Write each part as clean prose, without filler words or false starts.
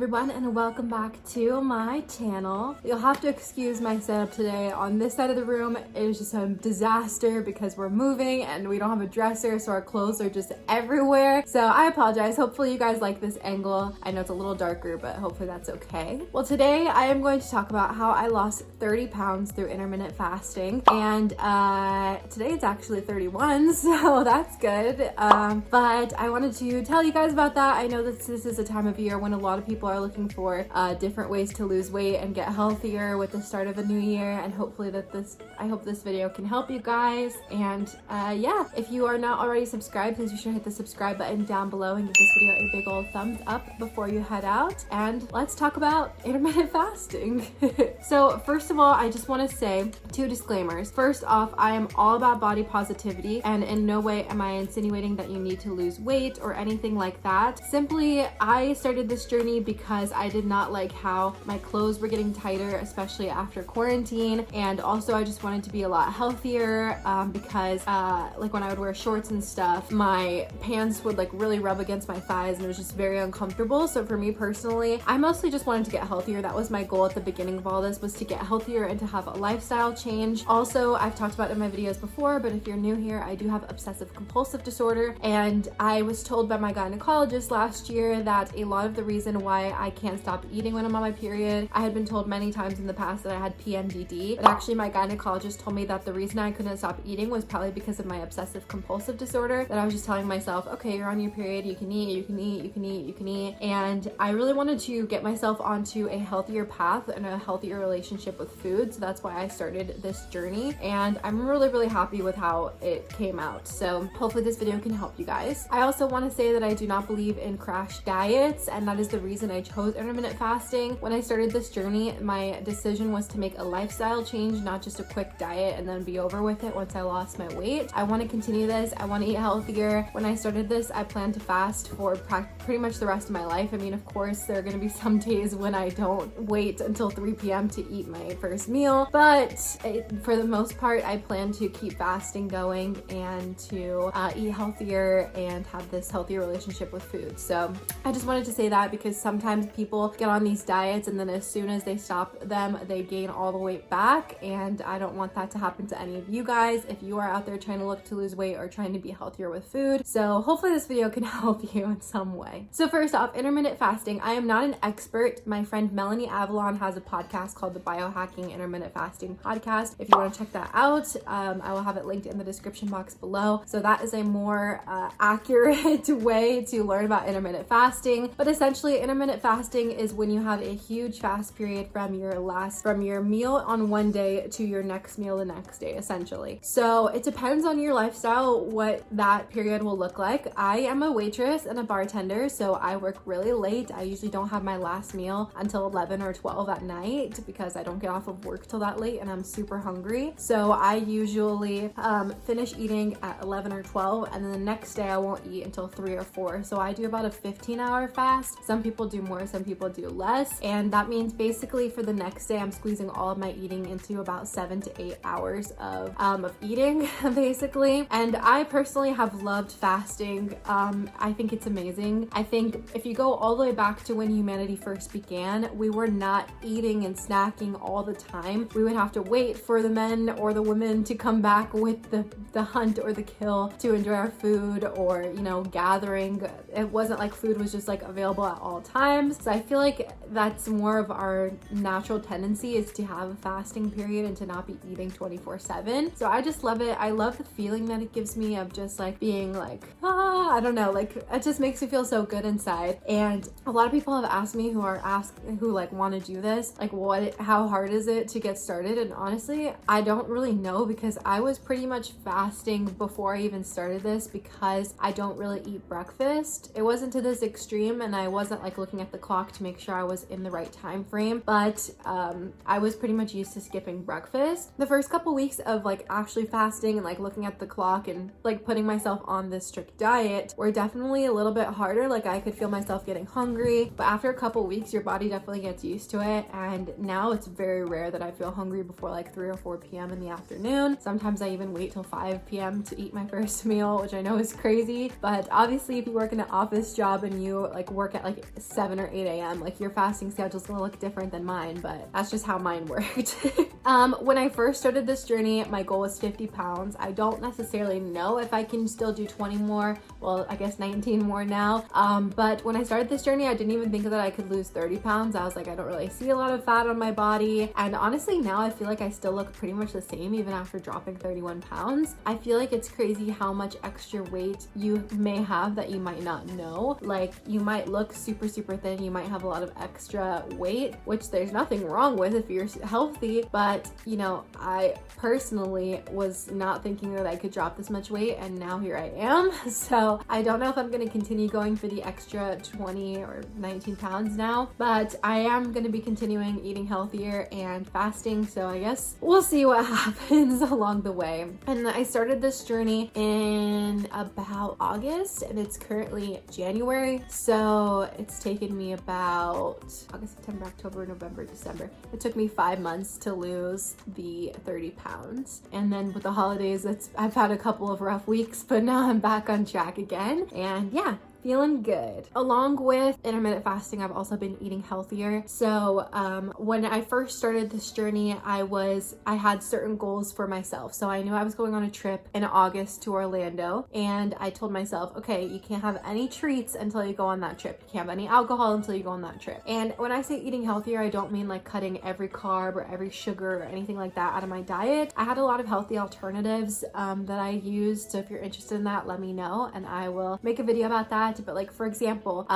everyone, and welcome back to my channel. You'll have to excuse my setup today. On this side of the room, it is just a disaster because we're moving and we don't have a dresser, so our clothes are just everywhere. So I apologize. Hopefully you guys like this angle. I know it's a little darker, but hopefully that's okay. Well, today I am going to talk about how I lost 30 pounds through intermittent fasting, and today it's actually 31, so that's good. But I wanted to tell you guys about that. I know that this is a time of year when a lot of people are looking for different ways to lose weight and get healthier with the start of a new year, and hopefully I hope this video can help you guys. And yeah, if you are not already subscribed, please be sure to hit the subscribe button down below and give this video a big old thumbs up before you head out. And let's talk about intermittent fasting. So first of all, I just want to say 2 disclaimers. First off, I am all about body positivity, and in no way am I insinuating that you need to lose weight or anything like that. Simply, I started this journey because I did not like how my clothes were getting tighter, especially after quarantine, and also I just wanted to be a lot healthier because like when I would wear shorts and stuff, my pants would like really rub against my thighs and it was just very uncomfortable. So for me personally, I mostly just wanted to get healthier. That was my goal at the beginning of all this, was to get healthier and to have a lifestyle change. Also, I've talked about it in my videos before, but if you're new here, I do have obsessive compulsive disorder, and I was told by my gynecologist last year that a lot of the reason why I can't stop eating when I'm on my period, I had been told many times in the past that I had PMDD, but actually my gynecologist told me that the reason I couldn't stop eating was probably because of my obsessive compulsive disorder, that I was just telling myself, okay, you're on your period, you can eat, you can eat, you can eat, you can eat. And I really wanted to get myself onto a healthier path and a healthier relationship with food, so that's why I started this journey, and I'm really happy with how it came out. So hopefully this video can help you guys. I also want to say that I do not believe in crash diets, and that is the reason I chose intermittent fasting. When I started this journey, my decision was to make a lifestyle change, not just a quick diet and then be over with it once I lost my weight. I want to continue this. I want to eat healthier. When I started this, I planned to fast for pretty much the rest of my life. I mean, of course, there are going to be some days when I don't wait until 3 p.m. to eat my first meal, but for the most part, I plan to keep fasting going and to eat healthier and have this healthier relationship with food. So I just wanted to say that because sometimes people get on these diets and then as soon as they stop them, they gain all the weight back, and I don't want that to happen to any of you guys if you are out there trying to look to lose weight or trying to be healthier with food. So hopefully this video can help you in some way. So first off, intermittent fasting. I am not an expert. My friend Melanie Avalon has a podcast called the Biohacking Intermittent Fasting Podcast. If you want to check that out, I will have it linked in the description box below. So that is a more accurate way to learn about intermittent fasting. But essentially, intermittent fasting is when you have a huge fast period from your meal on one day to your next meal the next day, essentially. So it depends on your lifestyle what that period will look like. I am a waitress and a bartender, so I work really late. I usually don't have my last meal until 11 or 12 at night because I don't get off of work till that late and I'm super hungry. So I usually finish eating at 11 or 12, and then the next day I won't eat until 3 or 4. So I do about a 15-hour fast. Some people do more, some people do less, and that means basically for the next day I'm squeezing all of my eating into about 7 to 8 hours of eating basically. And I personally have loved fasting. I think it's amazing. I think if you go all the way back to when humanity first began, we were not eating and snacking all the time. We would have to wait for the men or the women to come back with the hunt or the kill to enjoy our food, or you know, gathering. It wasn't like food was just like available at all times. So I feel like that's more of our natural tendency, is to have a fasting period and to not be eating 24/7. So I just love it. I love the feeling that it gives me of just like being like, I don't know, like it just makes me feel so good inside. And a lot of people have asked me who like want to do this, like how hard is it to get started? And honestly, I don't really know, because I was pretty much fasting before I even started this because I don't really eat breakfast. It wasn't to this extreme, and I wasn't like looking at the clock to make sure I was in the right time frame, but I was pretty much used to skipping breakfast. The first couple weeks of like actually fasting and like looking at the clock and like putting myself on this strict diet were definitely a little bit harder. Like I could feel myself getting hungry, but after a couple weeks your body definitely gets used to it, and now it's very rare that I feel hungry before like 3 or 4 p.m. in the afternoon. Sometimes I even wait till 5 p.m. to eat my first meal, which I know is crazy, but obviously if you work in an office job and you like work at like 7 7 or 8 a.m. Like your fasting schedule's gonna look different than mine, but that's just how mine worked. When I first started this journey, my goal was 50 pounds. I don't necessarily know if I can still do 20 more. Well, I guess 19 more now. But when I started this journey, I didn't even think that I could lose 30 pounds. I was like, I don't really see a lot of fat on my body. And honestly, now I feel like I still look pretty much the same even after dropping 31 pounds. I feel like it's crazy how much extra weight you may have that you might not know. Like you might look super, super thin. You might have a lot of extra weight, which there's nothing wrong with if you're healthy. But you know, I personally was not thinking that I could drop this much weight, and now here I am. So I don't know if I'm going to continue going for the extra 20 or 19 pounds now, but I am going to be continuing eating healthier and fasting. So I guess we'll see what happens along the way. And I started this journey in about August, and it's currently January. So it's taken me about August, September, October, November, December. It took me 5 months to lose the 30 pounds. And then with the holidays, I've had a couple of rough weeks, but now I'm back on track again. And yeah, feeling good. Along with intermittent fasting, I've also been eating healthier. So when I first started this journey, I had certain goals for myself. So I knew I was going on a trip in August to Orlando, and I told myself, okay, you can't have any treats until you go on that trip. You can't have any alcohol until you go on that trip. And when I say eating healthier, I don't mean like cutting every carb or every sugar or anything like that out of my diet. I had a lot of healthy alternatives that I used. So if you're interested in that, let me know and I will make a video about that. But like, for example,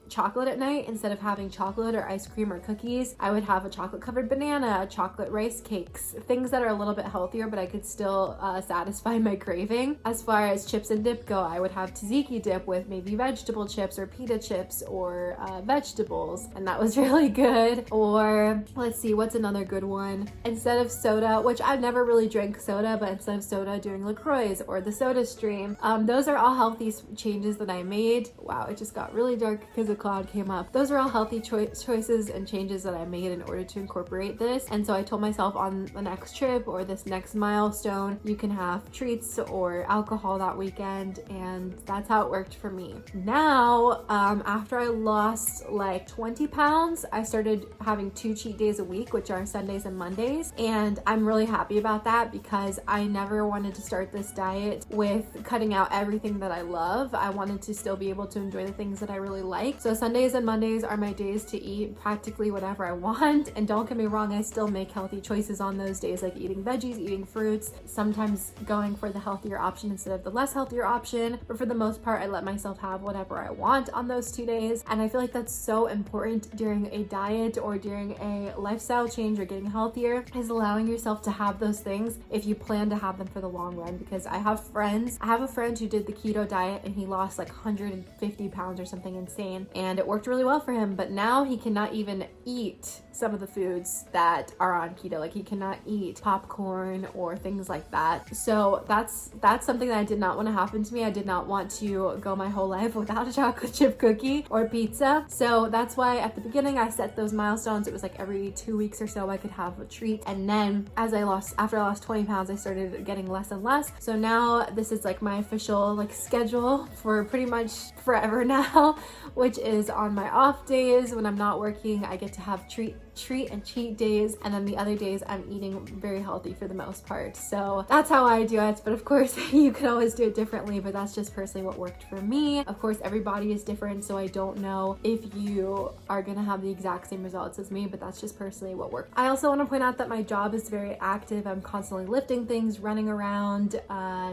chocolate at night, instead of having chocolate or ice cream or cookies, I would have a chocolate covered banana, chocolate rice cakes, things that are a little bit healthier, but I could still satisfy my craving. As far as chips and dip go, I would have tzatziki dip with maybe vegetable chips or pita chips or vegetables, and that was really good. Or let's see, what's another good one? Instead of soda, which I've never really drank soda, but instead of soda, doing LaCroix or the Soda Stream. Those are all healthy changes that I made. Wow, it just got really dark because a cloud came up. Those are all healthy choices and changes that I made in order to incorporate this. And so I told myself on the next trip or this next milestone, you can have treats or alcohol that weekend, and that's how it worked for me. Now, after I lost like 20 pounds, I started having 2 cheat days a week, which are Sundays and Mondays. And I'm really happy about that because I never wanted to start this diet with cutting out everything that I love. I wanted to still be able to enjoy the things that I really like. So Sundays and Mondays are my days to eat practically whatever I want. And don't get me wrong, I still make healthy choices on those days, like eating veggies, eating fruits, sometimes going for the healthier option instead of the less healthier option. But for the most part, I let myself have whatever I want on those 2 days. And I feel like that's so important during a diet or during a lifestyle change or getting healthier, is allowing yourself to have those things if you plan to have them for the long run. Because I have a friend who did the keto diet and he lost like 150 pounds or something insane, and it worked really well for him, but now he cannot even eat some of the foods that are on keto. Like he cannot eat popcorn or things like that. So that's something that I did not want to happen to me. I did not want to go my whole life without a chocolate chip cookie or pizza. So that's why at the beginning I set those milestones. It was like every 2 weeks or so I could have a treat, and then after I lost 20 pounds, I started getting less and less. So now this is like my official like schedule for pretty much forever now, which is on my off days when I'm not working, I get to have treat and cheat days, and then the other days I'm eating very healthy for the most part. So that's how I do it, but of course you can always do it differently, but that's just personally what worked for me. Of course everybody is different, so I don't know if you are gonna have the exact same results as me, but that's just personally what worked. I also want to point out that my job is very active. I'm constantly lifting things, running around,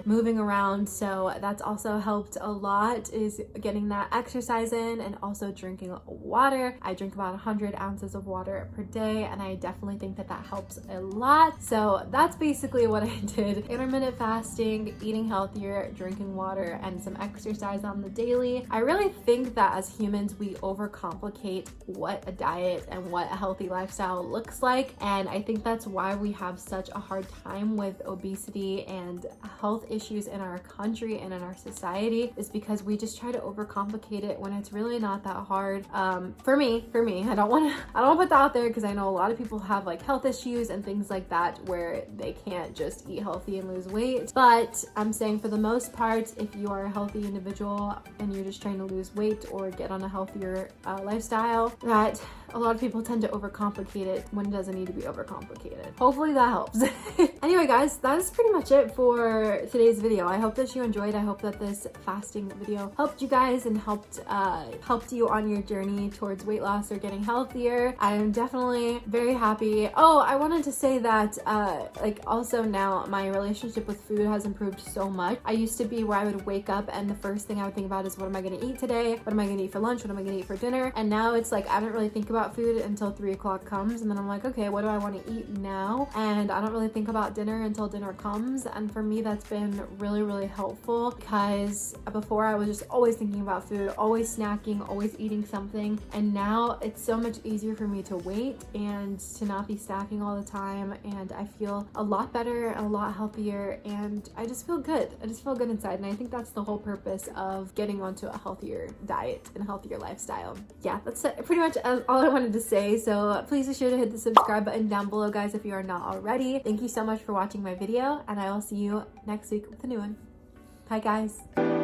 moving around, so that's also helped a lot, is getting that exercise in, and also drinking water. I drink about 100 ounces of water per day, and I definitely think that helps a lot. So that's basically what I did: intermittent fasting, eating healthier, drinking water, and some exercise on the daily. I really think that as humans we overcomplicate what a diet and what a healthy lifestyle looks like, and I think that's why we have such a hard time with obesity and health issues in our country and in our society, is because we just try to overcomplicate it when it's really not that hard. For me, I don't want to put that out there there because I know a lot of people have like health issues and things like that where they can't just eat healthy and lose weight. But I'm saying for the most part, if you are a healthy individual and you're just trying to lose weight or get on a healthier lifestyle, that a lot of people tend to overcomplicate it when it doesn't need to be overcomplicated. Hopefully that helps. Anyway guys, that is pretty much it for today's video. I hope that you enjoyed. I hope that this fasting video helped you guys and helped you on your journey towards weight loss or getting healthier. I'm definitely very happy. Oh, I wanted to say that like also now my relationship with food has improved so much. I used to be where I would wake up and the first thing I would think about is what am I going to eat today? What am I going to eat for lunch? What am I going to eat for dinner? And now it's like I don't really think about food until 3 o'clock comes, and then I'm like, okay, what do I want to eat now? And I don't really think about dinner until dinner comes. And for me, that's been really, really helpful because before I was just always thinking about food, always snacking, always eating something. And now it's so much easier for me to wait and to not be snacking all the time. And I feel a lot better and a lot healthier, and I just feel good. I just feel good inside. And I think that's the whole purpose of getting onto a healthier diet and a healthier lifestyle. Yeah, that's pretty much all I wanted to say. So please be sure to hit the subscribe button down below, guys, if you are not already. Thank you so much for watching my video, and I will see you next week with a new one. Bye, guys.